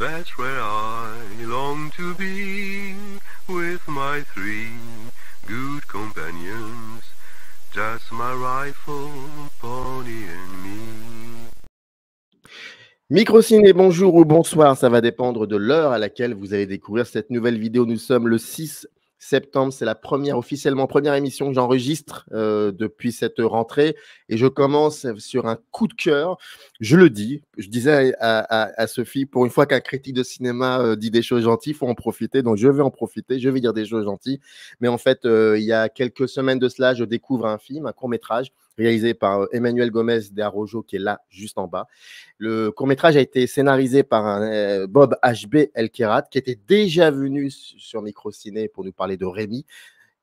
That's where I long to be, with my three good companions, just my rifle, pony and me. Microciné, bonjour ou bonsoir, ça va dépendre de l'heure à laquelle vous allez découvrir cette nouvelle vidéo. Nous sommes le 6 septembre, c'est la officiellement première émission que j'enregistre depuis cette rentrée et je commence sur un coup de cœur. Je le dis, je disais à Sophie, pour une fois qu'un critique de cinéma dit des choses gentilles, il faut en profiter, donc je vais en profiter, je vais dire des choses gentilles. Mais en fait, il y a quelques semaines de cela, je découvre un film, un court-métrage réalisé par Emmanuel Gomez de Arrojo, qui est là, juste en bas. Le court-métrage a été scénarisé par Bob H.B. Elkerat, qui était déjà venu sur Microciné pour nous parler de Rémi.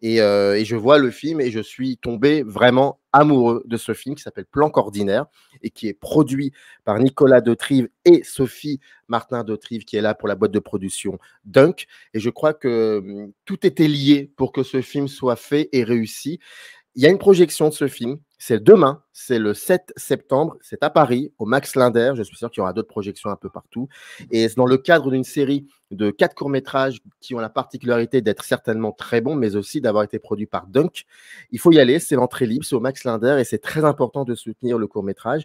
Et je vois le film et je suis tombé vraiment amoureux de ce film qui s'appelle Planque ordinaire et qui est produit par Nicolas Dautrive et Sophie Martin Dautrive, qui est là pour la boîte de production Dunk. Et je crois que tout était lié pour que ce film soit fait et réussi. Il y a une projection de ce film, c'est demain, c'est le 7 septembre, c'est à Paris, au Max Linder. Je suis sûr qu'il y aura d'autres projections un peu partout. Et c'est dans le cadre d'une série de 4 courts-métrages qui ont la particularité d'être certainement très bons, mais aussi d'avoir été produits par Dunk. Il faut y aller, c'est l'entrée libre, c'est au Max Linder et c'est très important de soutenir le court-métrage.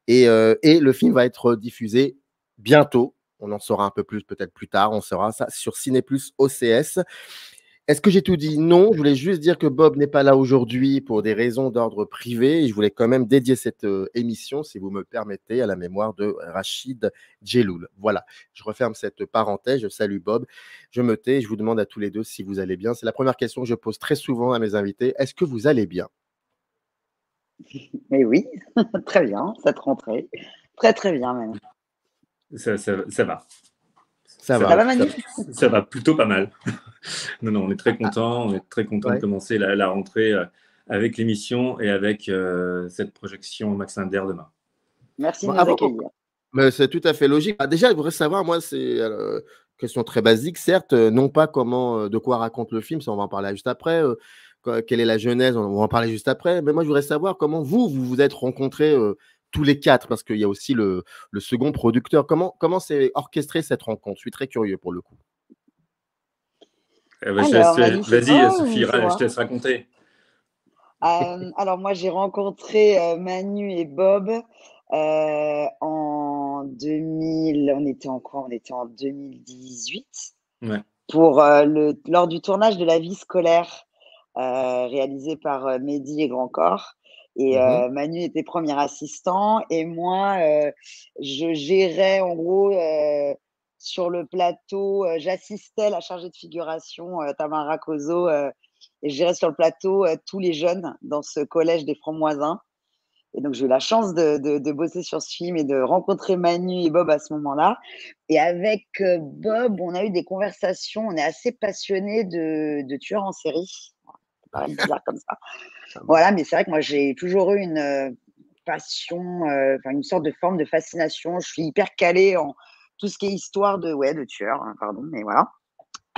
Et le film va être diffusé bientôt. On en saura un peu plus peut-être plus tard, on saura ça sur Ciné+ OCS. Est-ce que j'ai tout dit? Non, je voulais juste dire que Bob n'est pas là aujourd'hui pour des raisons d'ordre privé et je voulais quand même dédier cette émission, si vous me permettez, à la mémoire de Rachid Djeloul. Voilà, je referme cette parenthèse, je salue Bob, je me tais et je vous demande à tous les deux si vous allez bien. C'est la première question que je pose très souvent à mes invités. Est-ce que vous allez bien? Mais oui, très bien, cette rentrée. Très, très bien même. Ça va. Ça va, Manu? Ça va plutôt pas mal. Non, on est très content. On est très content de commencer la rentrée avec l'émission et avec cette projection Max Linder demain. Merci de nous accueillir. Mais c'est tout à fait logique. Déjà, je voudrais savoir, moi, c'est une question très basique, certes, non pas de quoi raconte le film, ça on va en parler juste après. Quelle est la genèse, on va en parler juste après. Mais moi, je voudrais savoir comment vous êtes rencontrés tous les quatre, parce qu'il y a aussi le second producteur. Comment s'est orchestrée cette rencontre? Je suis très curieux pour le coup. Vas-y, Sophie, je te laisse raconter. Alors, moi, j'ai rencontré Manu et Bob en 2000. On était en 2018. Ouais. Lors du tournage de La vie scolaire réalisé par Mehdi et Grand Corps. Et Manu était premier assistant et moi, je gérais en gros sur le plateau, j'assistais la chargée de figuration Tamara Kozo et je gérais sur le plateau tous les jeunes dans ce collège des Francs-Moisins. Et donc, j'ai eu la chance de bosser sur ce film et de rencontrer Manu et Bob à ce moment-là. Et avec Bob, on a eu des conversations, on est assez passionnés de tueurs en série. Ça paraît bizarre comme ça. Voilà, mais c'est vrai que moi, j'ai toujours eu une passion, une sorte de forme de fascination. Je suis hyper calée en tout ce qui est histoire de tueurs, hein, pardon, mais voilà.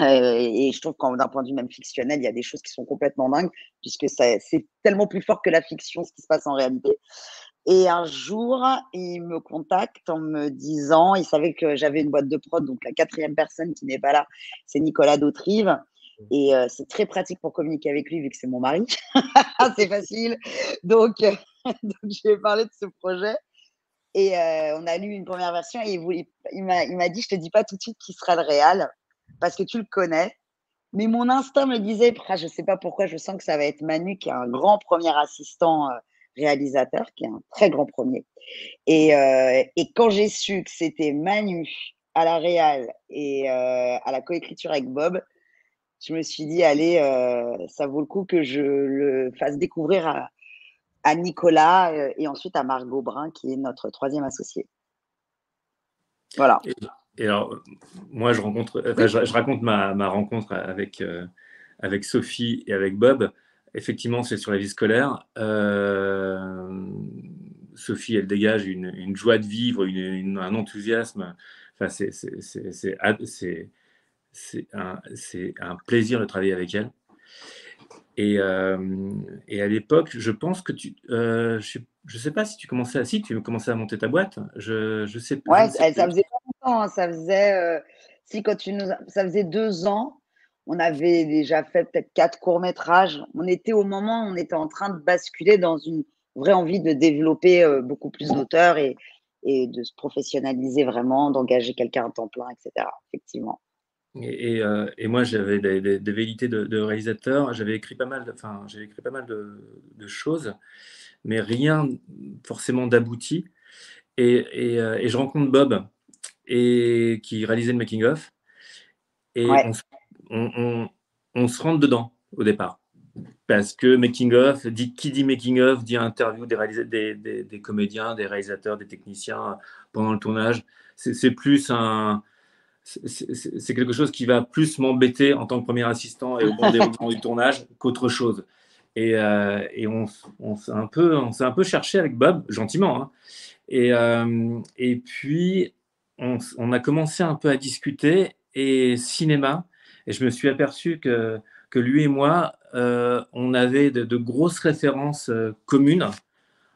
Et je trouve qu'un d'un point de vue même fictionnel, il y a des choses qui sont complètement dingues, puisque c'est tellement plus fort que la fiction, ce qui se passe en réalité. Et un jour, il me contacte en me disant, il savait que j'avais une boîte de prod, donc la 4e personne qui n'est pas là, c'est Nicolas Dautrive. Et c'est très pratique pour communiquer avec lui, vu que c'est mon mari. C'est facile. Donc, je lui ai parlé de ce projet. Et on a lu une première version et il m'a dit, je te dis pas tout de suite qui sera le réal, parce que tu le connais. Mais mon instinct me disait, je sais pas pourquoi, je sens que ça va être Manu, qui est un grand premier assistant réalisateur, qui est un très grand premier. Et quand j'ai su que c'était Manu à la réal et à la coécriture avec Bob, je me suis dit, allez, ça vaut le coup que je le fasse découvrir à Nicolas et ensuite à Margot Brun, qui est notre 3e associée. Voilà. Et alors, moi, je raconte ma rencontre avec Sophie et avec Bob. Effectivement, c'est sur La vie scolaire. Sophie, elle dégage une joie de vivre, un enthousiasme. Enfin, c'est un plaisir de travailler avec elle. Et à l'époque, je pense que je sais pas si tu commençais à monter ta boîte. Je sais pas. Ouais, ça faisait pas longtemps, hein, ça faisait, ça faisait 2 ans. On avait déjà fait peut-être 4 courts-métrages. On était au moment où on était en train de basculer dans une vraie envie de développer, beaucoup plus d'auteurs et de se professionnaliser vraiment, d'engager quelqu'un à temps plein, et cetera, effectivement. Et moi, j'avais des velléités de réalisateur. J'avais écrit pas mal de choses, mais rien forcément d'abouti. Et je rencontre Bob, qui réalisait le making-of. Et Ouais. on se rentre dedans au départ. Parce que making-of, qui dit making-of, dit interview des comédiens, des réalisateurs, des techniciens pendant le tournage. C'est plus c'est quelque chose qui va plus m'embêter en tant que premier assistant et au bon déroulement du tournage qu'autre chose. Et on s'est un peu cherché avec Bob, gentiment. Hein. Et puis, on a commencé un peu à discuter et cinéma. Et je me suis aperçu que lui et moi, on avait de grosses références communes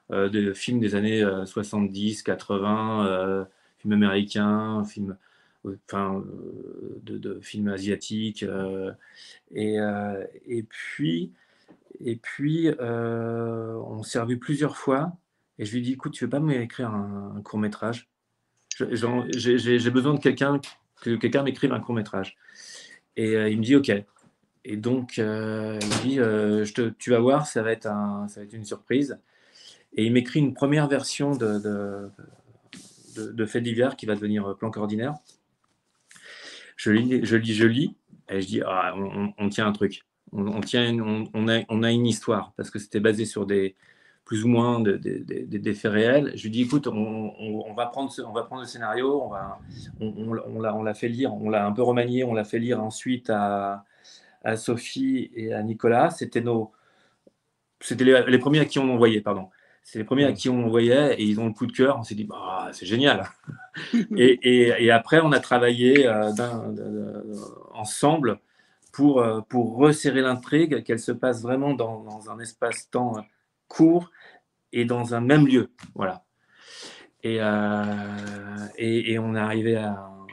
de films des années 70, 80, films américains, de films asiatiques. Et puis, on s'est revu plusieurs fois. Et je lui ai dit, écoute, tu veux pas m'écrire un court-métrage? J'ai besoin de que quelqu'un m'écrive un court-métrage. Et il me dit, OK. Et donc, il me dit, tu vas voir, ça va être une surprise. Et il m'écrit une première version de Fait d'hiver qui va devenir Planque ordinaire. Je lis, et je dis, on tient un truc. On a une histoire, parce que c'était basé sur plus ou moins des faits réels. Je lui dis, écoute, on va prendre le scénario, on l'a fait lire, on l'a un peu remanié, on l'a fait lire ensuite à Sophie et à Nicolas. C'était les premiers à qui on envoyait, pardon. C'est les premiers à qui on envoyait et ils ont le coup de cœur. On s'est dit, bah, c'est génial. et après, on a travaillé ensemble pour resserrer l'intrigue, qu'elle se passe vraiment dans un espace-temps court et dans un même lieu. Voilà. Et on est arrivé à un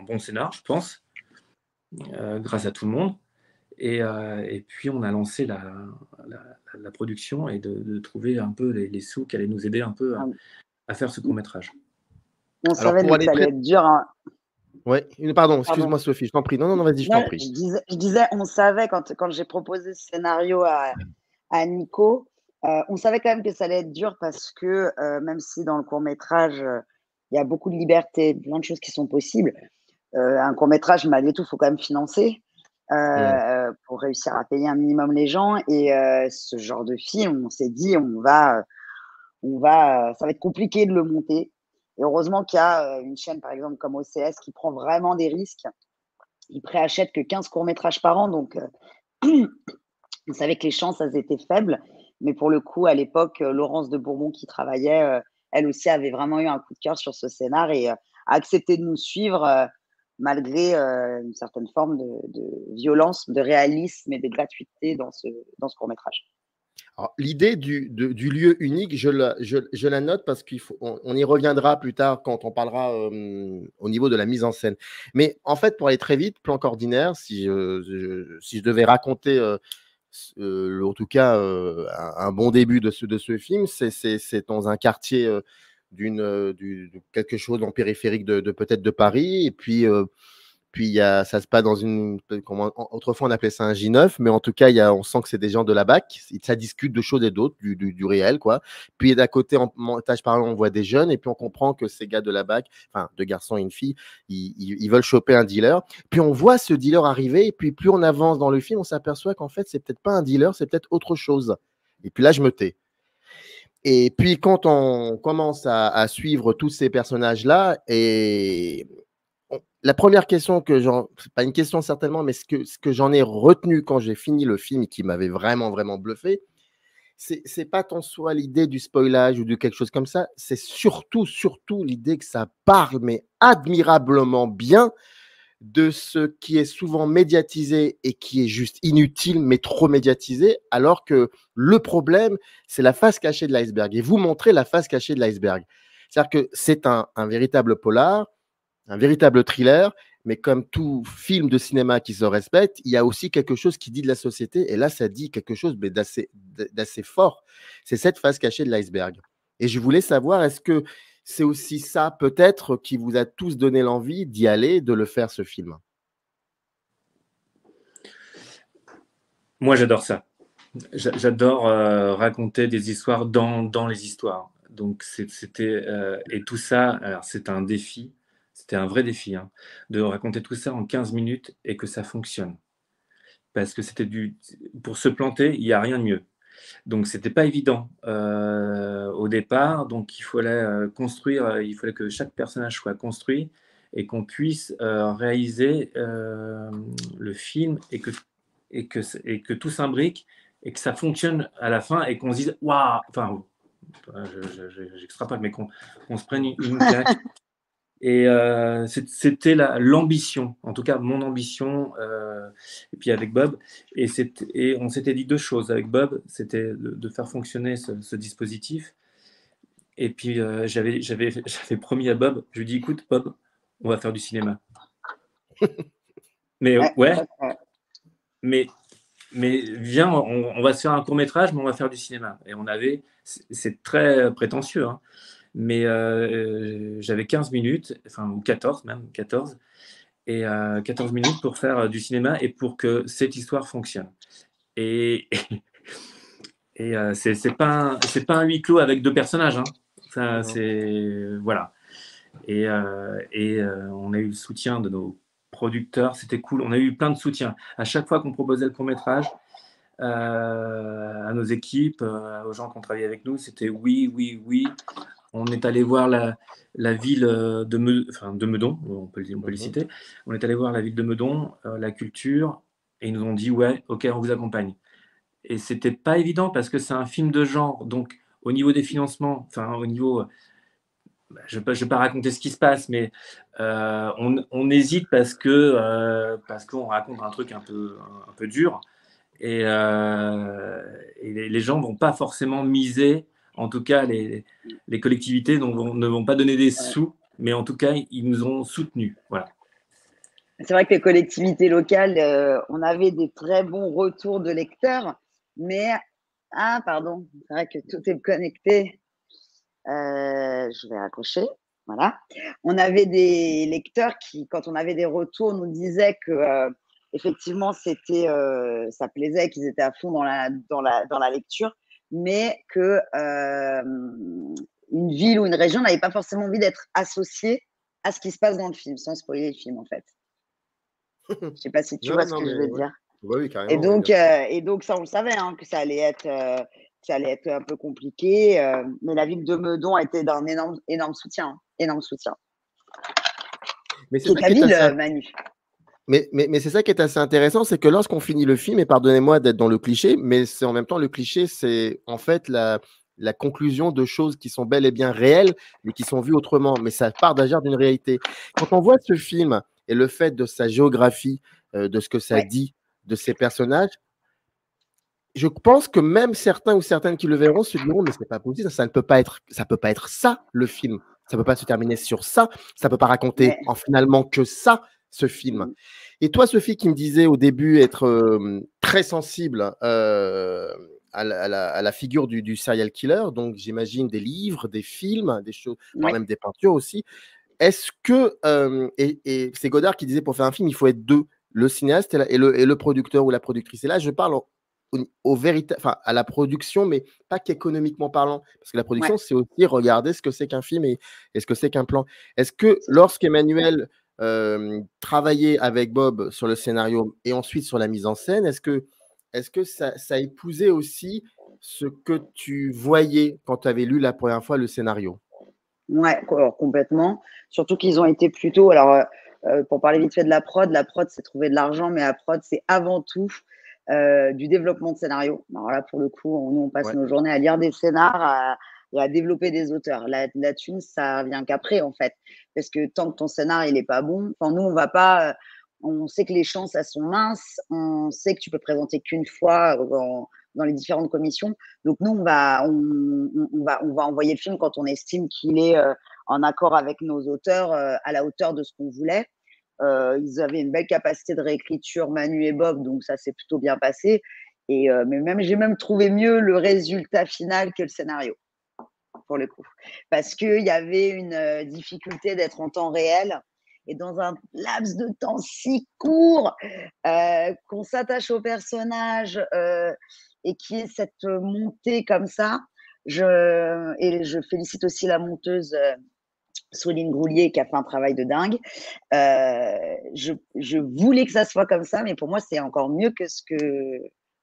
bon scénar, je pense, grâce à tout le monde. Et puis, on a lancé la production et de trouver un peu les sous qui allaient nous aider un peu à faire ce court-métrage. On savait que ça allait être dur. Hein. Ouais, pardon, excuse-moi Sophie, je t'en prie. Non, vas-y, je t'en prie. Je disais, on savait quand j'ai proposé ce scénario à Nico, on savait quand même que ça allait être dur parce que même si dans le court-métrage, il y a beaucoup de liberté, plein de choses qui sont possibles, un court-métrage, malgré tout, il faut quand même financer. Pour réussir à payer un minimum les gens et ce genre de film, on s'est dit ça va être compliqué de le monter et heureusement qu'il y a une chaîne par exemple comme OCS qui prend vraiment des risques. Ils préachètent que 15 courts-métrages par an, donc on savait que les chances elles étaient faibles, mais pour le coup à l'époque Laurence de Bourbon qui travaillait, elle aussi avait vraiment eu un coup de cœur sur ce scénar et a accepté de nous suivre malgré une certaine forme de violence, de réalisme et de gratuité dans ce court-métrage. L'idée du lieu unique, je la note parce qu'on y reviendra plus tard quand on parlera au niveau de la mise en scène. Mais en fait, pour aller très vite, Planque ordinaire, si je devais raconter en tout cas un bon début de ce film, c'est dans un quartier quelque chose en périphérique peut-être de Paris, et puis ça se passe dans autrefois on appelait ça un J9, mais en tout cas on sent que c'est des gens de la BAC, ça discute de choses et d'autres, du réel quoi. Puis d'à côté en montage parlant on voit des jeunes et puis on comprend que ces gars de la BAC, enfin deux garçons et une fille, ils veulent choper un dealer. Puis on voit ce dealer arriver et puis plus on avance dans le film, on s'aperçoit qu'en fait c'est peut-être pas un dealer, c'est peut-être autre chose. Et puis là je me tais. Et puis, quand on commence à suivre tous ces personnages-là, la première question c'est pas une question certainement, mais ce que j'en ai retenu quand j'ai fini le film et qui m'avait vraiment, vraiment bluffé, c'est pas tant soit l'idée du spoilage ou de quelque chose comme ça, c'est surtout l'idée que ça parle, mais admirablement bien, de ce qui est souvent médiatisé et qui est juste inutile, mais trop médiatisé, alors que le problème, c'est la face cachée de l'iceberg. Et vous montrez la face cachée de l'iceberg. C'est-à-dire que c'est un véritable polar un véritable thriller, mais comme tout film de cinéma qui se respecte, il y a aussi quelque chose qui dit de la société, et là, ça dit quelque chose d'assez fort. C'est cette face cachée de l'iceberg. Et je voulais savoir, est-ce que c'est aussi ça, peut-être, qui vous a tous donné l'envie d'y aller, de le faire, ce film? Moi, j'adore ça. J'adore raconter des histoires dans les histoires. Donc, et tout ça, alors c'est un défi, c'était un vrai défi, hein, de raconter tout ça en 15 minutes et que ça fonctionne. Parce que pour se planter, il n'y a rien de mieux. Donc, c'était pas évident au départ. Donc, il fallait construire, il fallait que chaque personnage soit construit et qu'on puisse réaliser le film et que tout s'imbrique et que ça fonctionne à la fin et qu'on se dise waouh, enfin, j'extrapole, mais qu'on se prenne une claque. Et c'était l'ambition, en tout cas mon ambition, et puis avec Bob. Et on s'était dit deux choses avec Bob, c'était de faire fonctionner ce dispositif. Et puis j'avais promis à Bob, je lui dis écoute Bob, on va faire du cinéma. Mais ouais, mais viens, on va se faire un court-métrage, mais on va faire du cinéma. Et c'est très prétentieux, hein, mais j'avais 15 minutes, enfin, ou 14 même, 14, et 14 minutes pour faire du cinéma et pour que cette histoire fonctionne. Et c'est pas un huis clos avec deux personnages, hein. Ça, voilà. Et on a eu le soutien de nos producteurs, c'était cool. On a eu plein de soutien. À chaque fois qu'on proposait le court-métrage, à nos équipes, aux gens qui ont travaillé avec nous, c'était oui, oui, oui. On est allé voir la ville de Meudon, on peut les citer. On est allé voir la ville de Meudon, la culture, et ils nous ont dit ouais, ok, on vous accompagne. Et c'était pas évident parce que c'est un film de genre, donc au niveau des financements, enfin au niveau, je vais pas raconter ce qui se passe, mais on hésite parce qu'on raconte un truc un peu dur, et les gens vont pas forcément miser. En tout cas, les collectivités ne vont pas donner des sous, mais en tout cas, ils nous ont soutenus. Voilà. C'est vrai que les collectivités locales, on avait des très bons retours de lecteurs, mais pardon, c'est vrai que tout est connecté. Je vais raccrocher. Voilà. On avait des lecteurs qui, quand on avait des retours, nous disaient que effectivement, ça plaisait, qu'ils étaient à fond dans la lecture, mais que une ville ou une région n'avait pas forcément envie d'être associée à ce qui se passe dans le film, sans spoiler le film en fait. Je ne sais pas si tu vois ce que je veux dire. Oui, carrément. Et donc ça, on le savait, hein, que ça allait être un peu compliqué, mais la ville de Meudon a été d'un énorme soutien, hein, énorme soutien. Mais c'est ta ville, Manu. Mais c'est ça qui est assez intéressant, c'est que lorsqu'on finit le film, et pardonnez-moi d'être dans le cliché, mais c'est en même temps le cliché, c'est en fait la conclusion de choses qui sont bel et bien réelles, mais qui sont vues autrement. Mais ça part d'agir d'une réalité. Quand on voit ce film et le fait de sa géographie, de ce que ça dit, de ses personnages, je pense que même certains ou certaines qui le verront se diront, mais c'est pas possible, ça peut pas être ça le film. Ça peut pas se terminer sur ça. Ça peut pas raconter en finalement que ça, ce film. Et toi, Sophie, qui me disait au début être très sensible à la figure du serial killer, donc j'imagine des livres, des films, des choses, même des peintures aussi. Est-ce que, et c'est Godard qui disait pour faire un film, il faut être deux, le cinéaste et le producteur ou la productrice. Et là, je parle à la production, mais pas qu'économiquement parlant, parce que la production, c'est aussi regarder ce que c'est qu'un film et ce que c'est qu'un plan. Est-ce que lorsqu'Emmanuel travaillait avec Bob sur le scénario et ensuite sur la mise en scène, est-ce que ça épousait aussi ce que tu voyais quand tu avais lu la première fois le scénario? Ouais, complètement. Surtout qu'ils ont été plutôt… Alors, pour parler vite fait de la prod, c'est trouver de l'argent, mais la prod, c'est avant tout du développement de scénario. Alors là, pour le coup, nous, on passe nos journées à lire des scénars et à développer des auteurs. La thune, ça vient qu'après, en fait. Parce que tant que ton scénar, il n'est pas bon, nous, on va pas… on sait que les chances, elles sont minces. On sait que tu peux présenter qu'une fois dans les différentes commissions. Donc, nous, on va envoyer le film quand on estime qu'il est en accord avec nos auteurs, à la hauteur de ce qu'on voulait. Ils avaient une belle capacité de réécriture, Manu et Bob, donc ça s'est plutôt bien passé. Mais j'ai même trouvé mieux le résultat final que le scénario, pour le coup. Parce qu'il y avait une difficulté d'être en temps réel et dans un laps de temps si court, qu'on s'attache au personnage et qu'il y ait cette montée comme ça. Et je félicite aussi la monteuse Soline Groulier qui a fait un travail de dingue. Je voulais que ça soit comme ça, mais pour moi, c'est encore mieux que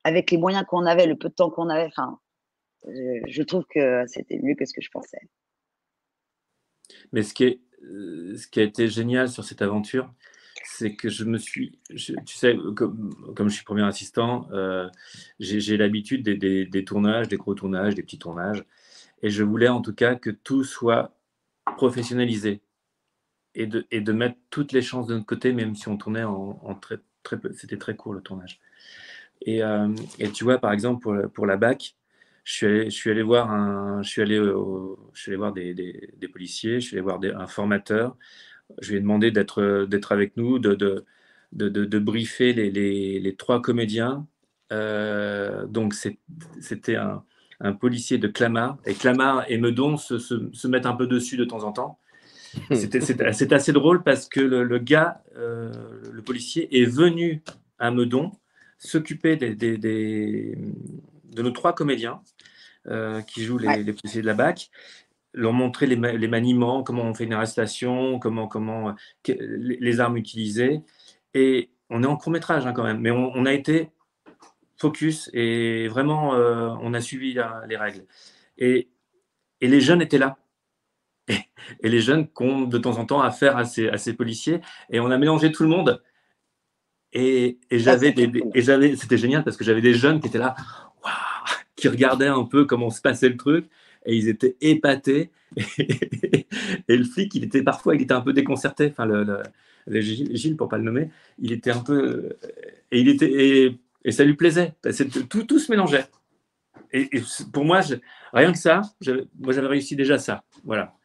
avec les moyens qu'on avait, le peu de temps qu'on avait. Enfin, je trouve que c'était mieux que ce que je pensais. Mais ce qui a été génial sur cette aventure, c'est que tu sais, comme je suis premier assistant, j'ai l'habitude des tournages, des gros tournages, des petits tournages. Et je voulais en tout cas que tout soit professionnalisé et de mettre toutes les chances de notre côté, même si on tournait en très peu. C'était très court le tournage. Et tu vois, par exemple, pour la BAC, je suis allé voir des policiers, je suis allé voir un formateur. Je lui ai demandé d'être avec nous, de briefer les 3 comédiens. Donc, c'était un policier de Clamart. Et Clamart et Meudon se mettent un peu dessus de temps en temps. C'est assez drôle parce que le gars, le policier, est venu à Meudon s'occuper de nos 3 comédiens qui jouent les policiers de la BAC, leur montrer les maniements, comment on fait une arrestation, les armes utilisées. Et on est en court-métrage quand même, mais on a été focus et vraiment, on a suivi les règles. Et les jeunes étaient là. Et les jeunes qui ont de temps en temps affaire à ces policiers. Et on a mélangé tout le monde. Et c'était génial parce que j'avais des jeunes qui étaient là, waouh, qui regardaient un peu comment se passait le truc. Et ils étaient épatés. Et le flic, il était un peu déconcerté. Enfin, Gilles, pour pas le nommer, il était un peu. Et ça lui plaisait. Tout se mélangeait. Et pour moi, rien que ça, moi j'avais réussi déjà ça. Voilà.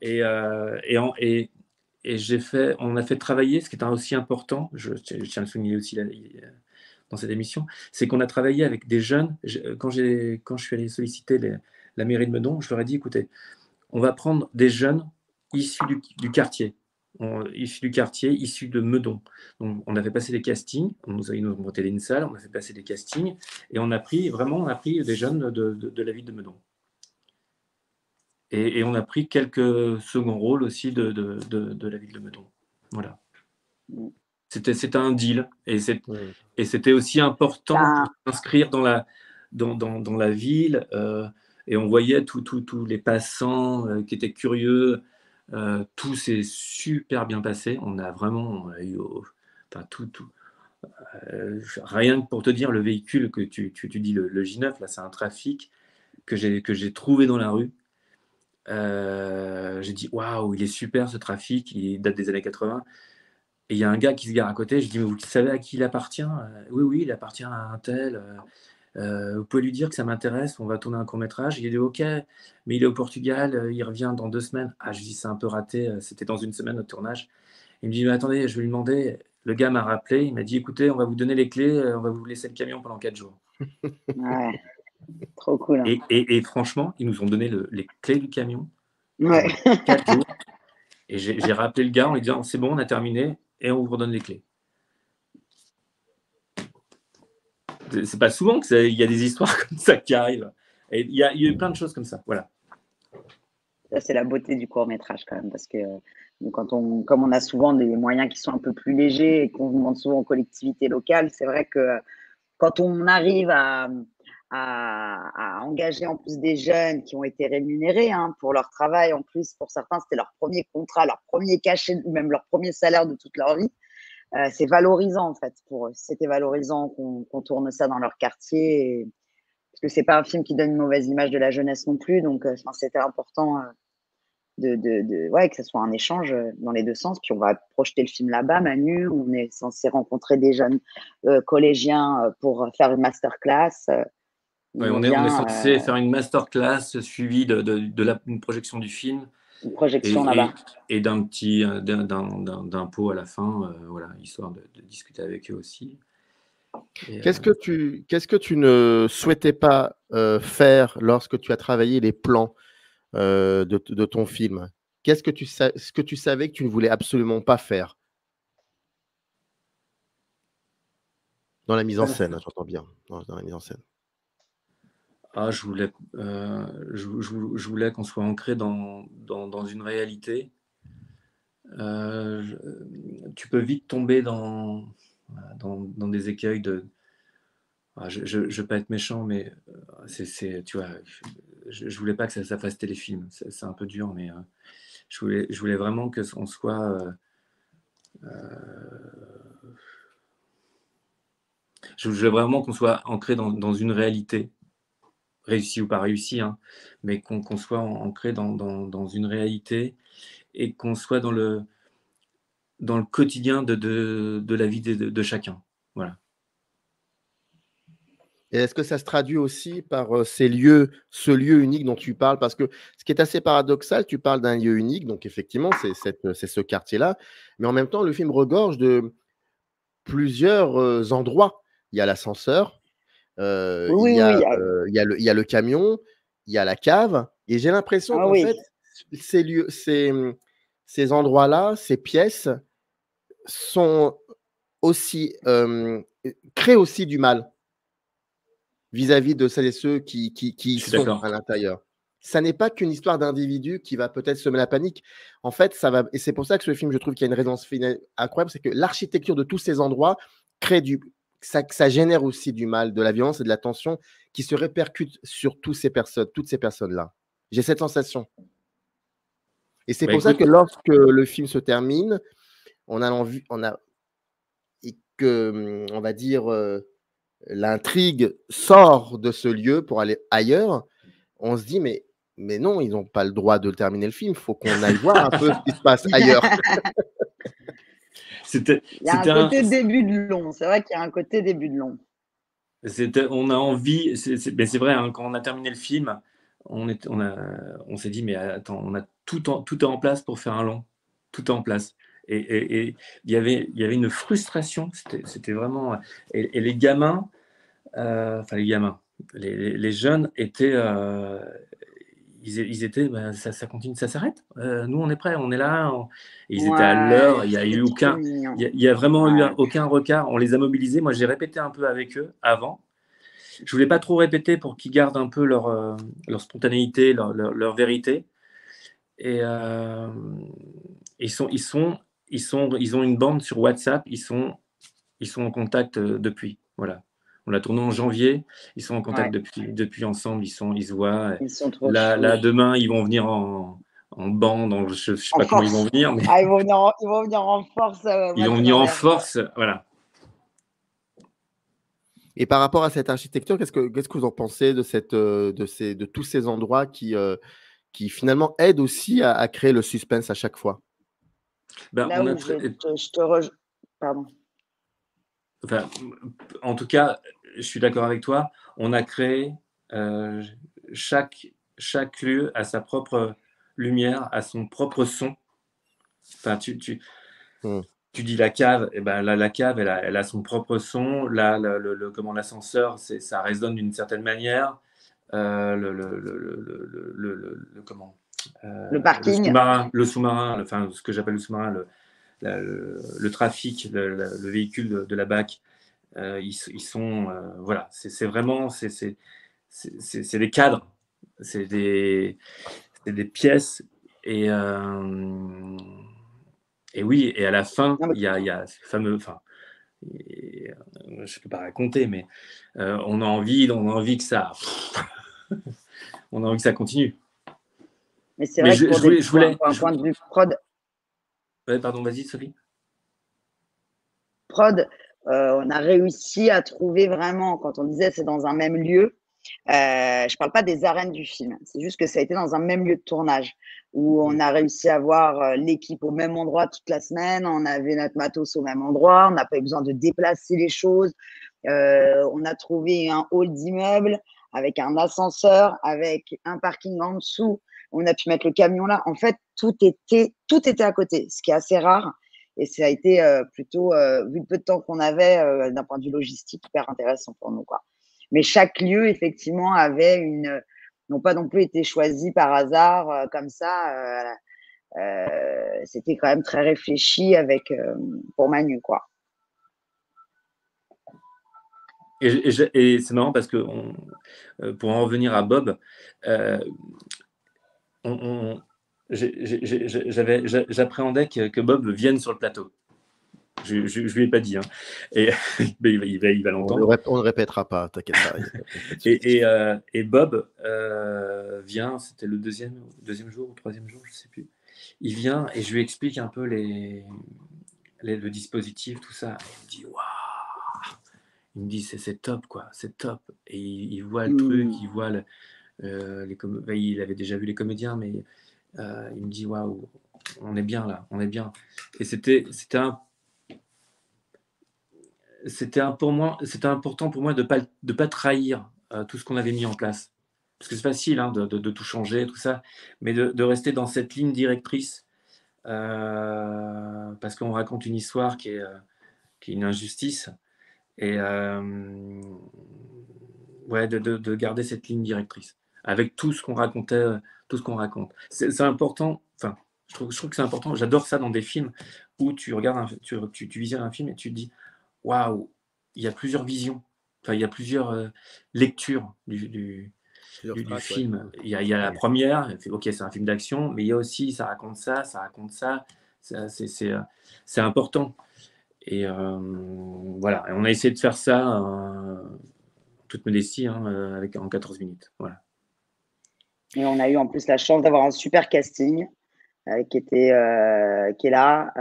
Et on a fait travailler, ce qui est aussi important, je tiens à le souligner aussi dans cette émission, c'est qu'on a travaillé avec des jeunes. Quand je suis allé solliciter la mairie de Meudon, je leur ai dit, écoutez, on va prendre des jeunes issus du quartier, issus de Meudon. Donc, on a fait passer des castings, ils nous ont monté une salle, on a fait passer des castings, et on a pris des jeunes de la ville de Meudon. Et on a pris quelques seconds rôles aussi de la ville de Meudon. Voilà. C'était un deal. Et c'était aussi important de s'inscrire dans la ville. Et on voyait tous les passants qui étaient curieux. Tout s'est super bien passé. On a eu tout. Rien que pour te dire, le véhicule que tu dis, le J9, là, c'est un trafic que j'ai trouvé dans la rue. J'ai dit waouh, il est super ce trafic, il date des années 80. Et il y a un gars qui se gare à côté. Je dis mais vous savez à qui il appartient? Oui, il appartient à un tel. Vous pouvez lui dire que ça m'intéresse, on va tourner un court-métrage. Il dit ok, mais il est au Portugal, il revient dans 2 semaines. Je dis c'est un peu raté, c'était dans 1 semaine notre tournage. Il me dit mais attendez, je vais lui demander. Le gars m'a rappelé, il m'a dit écoutez, on va vous donner les clés, on va vous laisser le camion pendant 4 jours. Ouais, trop cool. Hein. Et franchement, ils nous ont donné les clés du camion. Ouais. 4 jours. Et j'ai rappelé le gars en lui disant c'est bon, on a terminé et on vous redonne les clés. C'est pas souvent qu'il y a des histoires comme ça qui arrivent. Et il y a eu plein de choses comme ça. Voilà. Ça, c'est la beauté du court-métrage quand même, parce que comme on a souvent des moyens qui sont un peu plus légers et qu'on demande souvent aux collectivités locales, c'est vrai que quand on arrive à engager en plus des jeunes qui ont été rémunérés pour leur travail, en plus pour certains c'était leur premier contrat, leur premier cachet, même leur premier salaire de toute leur vie, c'est valorisant en fait pour eux. C'était valorisant qu'on tourne ça dans leur quartier, parce que c'est pas un film qui donne une mauvaise image de la jeunesse non plus, donc c'était important que ce soit un échange dans les 2 sens. Puis on va projeter le film là-bas, Manu, où on est censé rencontrer des jeunes collégiens pour faire une masterclass. Ouais, on est censé faire une masterclass suivie d'une projection du film. Une projection là-bas. Et d'un pot à la fin, voilà, histoire de discuter avec eux aussi. Qu'est-ce que tu ne souhaitais pas faire lorsque tu as travaillé les plans de ton film? Ce que tu savais que tu ne voulais absolument pas faire? Dans la mise en scène, hein, j'entends bien, dans la mise en scène. Ah, je voulais qu'on soit ancré dans une réalité. Tu peux vite tomber dans des écueils de... je ne veux pas être méchant, mais tu vois, je voulais pas que ça fasse téléfilm. C'est un peu dur, mais je voulais vraiment qu'on soit... je voulais vraiment qu'on soit ancré dans une réalité, réussie ou pas réussie, hein, mais qu'on soit ancré dans une réalité et qu'on soit dans le quotidien de la vie de chacun. Voilà. Et est-ce que ça se traduit aussi par ce lieu unique dont tu parles? Parce que ce qui est assez paradoxal, tu parles d'un lieu unique, donc effectivement, c'est ce quartier-là, mais en même temps, le film regorge de plusieurs endroits. Il y a l'ascenseur, Oui, il y a, oui. il y a le camion, il y a la cave, et j'ai l'impression qu'en fait, ces endroits-là, ces pièces sont aussi, créent aussi du mal vis-à-vis de celles et ceux qui sont à l'intérieur. Ça n'est pas qu'une histoire d'individu qui va peut-être semer la panique. En fait, ça va, et c'est pour ça que ce film, je trouve qu'il y a une résonance finale incroyable, c'est que l'architecture de tous ces endroits crée ça génère aussi du mal, de la violence et de la tension qui se répercute sur toutes ces personnes-là. J'ai cette sensation. Et c'est pour ça que lorsque le film se termine, on va dire, l'intrigue sort de ce lieu pour aller ailleurs, on se dit mais non, ils n'ont pas le droit de terminer le film, il faut qu'on aille voir un peu ce qui se passe ailleurs. Il y a un côté début de long, c'est vrai qu'il y a un côté début de long. On a envie, c'est vrai, hein, quand on a terminé le film, on s'est dit, mais attends, on a tout en place pour faire un long, tout en place. Et il y avait une frustration, c'était vraiment... Et les gamins, les jeunes étaient... ils étaient, bah, ça continue, ça s'arrête. Nous, on est prêts, on est là. Ils étaient à l'heure. Il y a vraiment eu aucun regard. On les a mobilisés. Moi, j'ai répété un peu avec eux avant. Je voulais pas trop répéter pour qu'ils gardent un peu leur spontanéité, leur vérité. Et ils ont une bande sur WhatsApp. Ils sont en contact depuis. Voilà. On l'a tourné en janvier. Ils sont en contact depuis ensemble. Ils se voient. Ils sont trop là, demain, ils vont venir en bande. Je ne sais pas comment ils vont venir. Mais... ils vont venir en force. Ils vont venir en force. Voilà. Et par rapport à cette architecture, qu'est-ce que vous en pensez de tous ces endroits qui finalement aident aussi à créer le suspense à chaque fois? Je te rejoins. Pardon. Enfin, en tout cas, je suis d'accord avec toi. On a créé chaque lieu à sa propre lumière, à son propre son. Enfin, tu dis la cave, et ben la cave, elle a son propre son. Là, l'ascenseur, ça résonne d'une certaine manière. Le parking. Le sous-marin, enfin ce que j'appelle le sous-marin, le trafic, le véhicule de la BAC, ils sont, voilà, c'est vraiment, c'est des cadres, c'est des pièces, et oui, et à la fin, il y a ce fameux, enfin, je ne peux pas raconter, mais on a envie que ça, on a envie que ça continue. Mais c'est vrai que point de vue prod. Ouais, pardon, vas-y, Sophie. Prod, on a réussi à trouver vraiment, quand on disait c'est dans un même lieu, je ne parle pas des arènes du film, c'est juste que ça a été dans un même lieu de tournage où on a réussi à avoir l'équipe au même endroit toute la semaine, on avait notre matos au même endroit, on n'a pas eu besoin de déplacer les choses, on a trouvé un hall d'immeuble avec un ascenseur, avec un parking en dessous. on a pu mettre le camion là. En fait, tout était à côté, ce qui est assez rare. Et ça a été plutôt, vu le peu de temps qu'on avait, d'un point de vue logistique, hyper intéressant pour nous, quoi. Mais chaque lieu, effectivement, avait n'ont pas non plus été choisis par hasard, comme ça. C'était quand même très réfléchi pour Manu, quoi. Et c'est marrant parce que pour en revenir à Bob, j'appréhendais que Bob vienne sur le plateau. Je lui ai pas dit, hein. Et mais il va l'entendre. On ne répétera pas, t'inquiète pas. Et Bob vient, c'était le deuxième jour ou troisième jour, je sais plus. Il vient et je lui explique un peu le dispositif, tout ça. Il me dit waouh. Il me dit c'est top, quoi, c'est top. Et il voit le truc, il voit il avait déjà vu les comédiens, mais il me dit waouh, on est bien là, on est bien. Et c'était important pour moi de pas trahir tout ce qu'on avait mis en place. Parce que c'est facile, hein, de tout changer, tout ça, mais de rester dans cette ligne directrice, parce qu'on raconte une histoire qui est une injustice. Et ouais, de garder cette ligne directrice avec tout ce qu'on racontait, tout ce qu'on raconte. C'est important. Enfin, je trouve que c'est important. J'adore ça dans des films où tu regardes, tu visionnes un film et tu te dis, waouh, il y a plusieurs visions. Enfin, il y a plusieurs lectures du film. Ouais. Il y a la première. Ok, c'est un film d'action, mais il y a aussi, ça raconte ça, ça raconte ça. C'est important. Et voilà, et on a essayé de faire ça toute modestie, hein, en 14 minutes. Voilà. Et on a eu en plus la chance d'avoir un super casting qui est là,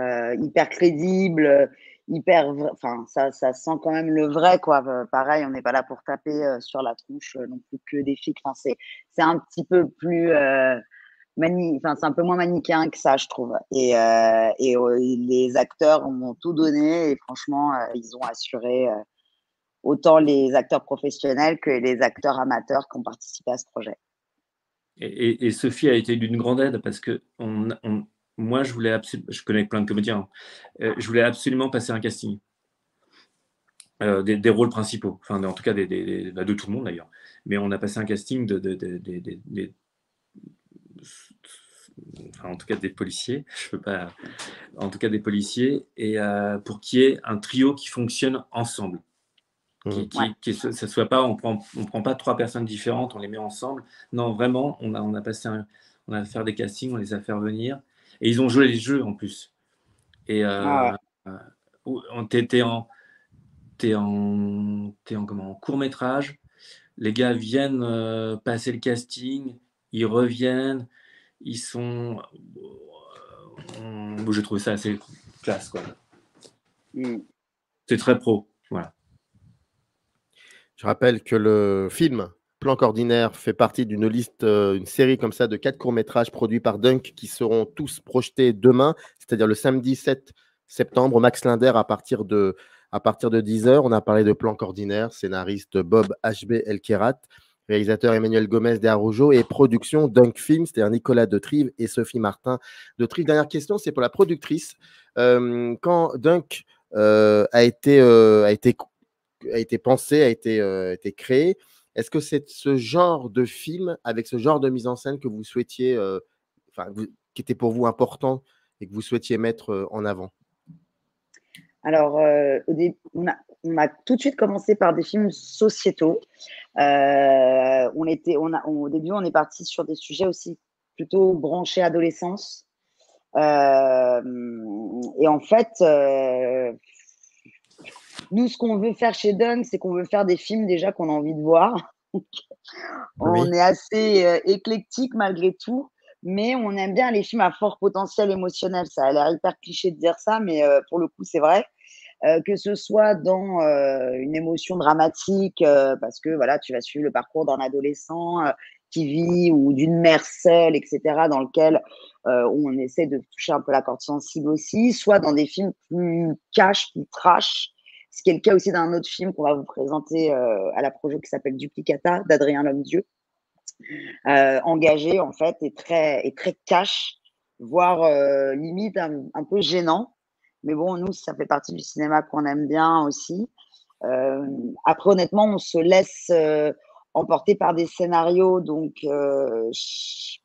hyper crédible, enfin ça sent quand même le vrai, quoi. Pareil, on n'est pas là pour taper sur la tronche non plus que des filles. Enfin, c'est un petit peu plus c'est un peu moins manichéen que ça, je trouve. Et les acteurs ont tout donné et franchement, ils ont assuré autant les acteurs professionnels que les acteurs amateurs qui ont participé à ce projet. Et Sophie a été d'une grande aide parce que moi, je connais plein de comédiens, je voulais absolument passer un casting. Des rôles principaux, enfin en tout cas de tout le monde d'ailleurs. Mais on a passé un casting enfin, en tout cas des policiers, je peux pas, en tout cas des policiers, et pour qu'il y ait un trio qui fonctionne ensemble. Ça soit pas, on prend pas 3 personnes différentes, on les met ensemble. Non, vraiment, on a fait des castings, on les a fait venir, et ils ont joué les jeux en plus. Et t'es en court-métrage, les gars viennent passer le casting, ils reviennent, ils sont, j'ai trouvé ça assez classe, quoi. C'est très pro, voilà. Je rappelle que le film Planque Ordinaire fait partie d'une liste, une série comme ça de 4 courts-métrages produits par Dunk qui seront tous projetés demain, c'est-à-dire le samedi 7 septembre au Max Linder à partir de 10h. On a parlé de Planque Ordinaire, scénariste Bob H.B. Elkerat, réalisateur Emmanuel Gomez de Araujo et production Dunk Film, c'est-à-dire Nicolas Detrive et Sophie Martin Detrive. Dernière question, c'est pour la productrice. Quand Dunk a été pensé, a été créé, est-ce que c'est ce genre de film, avec ce genre de mise en scène que vous souhaitiez, qui était pour vous important et que vous souhaitiez mettre en avant? Alors, on a tout de suite commencé par des films sociétaux. Au début, on est parti sur des sujets aussi plutôt branchés adolescence. Et en fait, nous, ce qu'on veut faire chez Dunk, c'est qu'on veut faire des films déjà qu'on a envie de voir. On est assez éclectique malgré tout, mais on aime bien les films à fort potentiel émotionnel. Ça a l'air hyper cliché de dire ça, mais pour le coup, c'est vrai. Que ce soit dans une émotion dramatique, parce que voilà, tu vas suivre le parcours d'un adolescent qui vit, ou d'une mère seule, etc., dans lequel on essaie de toucher un peu la corde sensible aussi, soit dans des films plus cash, plus trash, ce qui est le cas aussi d'un autre film qu'on va vous présenter à la projo qui s'appelle Duplicata d'Adrien Lhomme-Dieu, engagé en fait et très cash, voire limite un peu gênant. Mais bon, nous, ça fait partie du cinéma qu'on aime bien aussi. Après, honnêtement, on se laisse emporter par des scénarios, donc j'ai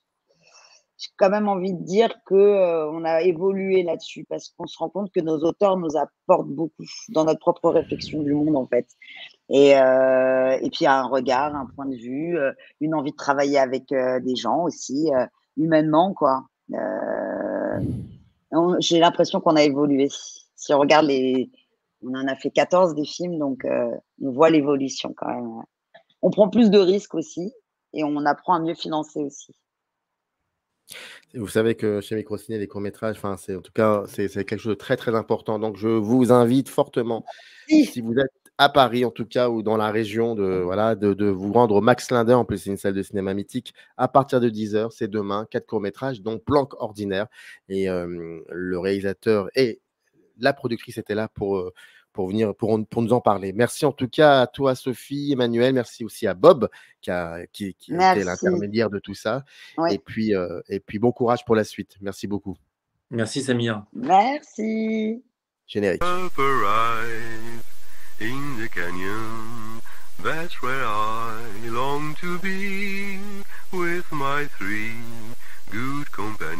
quand même envie de dire qu'on a évolué là-dessus parce qu'on se rend compte que nos auteurs nous apportent beaucoup dans notre propre réflexion du monde, en fait. Et puis, un regard, un point de vue, une envie de travailler avec des gens aussi, humainement, quoi. J'ai l'impression qu'on a évolué. Si on regarde on en a fait 14 des films, donc on voit l'évolution quand même. On prend plus de risques aussi et on apprend à mieux financer aussi. Vous savez que chez Microciné, les courts-métrages, enfin, en tout cas, c'est quelque chose de très, très important. Donc, je vous invite fortement, si vous êtes à Paris, en tout cas, ou dans la région, de vous rendre au Max Linder. En plus, c'est une salle de cinéma mythique. À partir de 10h, c'est demain, 4 courts-métrages, dont Planque ordinaire. Et le réalisateur et la productrice étaient là pour venir, pour nous en parler. Merci en tout cas à toi, Sophie, Emmanuel. Merci aussi à Bob, qui a été l'intermédiaire de tout ça. Oui. Et puis, bon courage pour la suite. Merci beaucoup. Merci, Samir. Merci. Générique. In the canyon, that's where I long to be with my 3 good companions.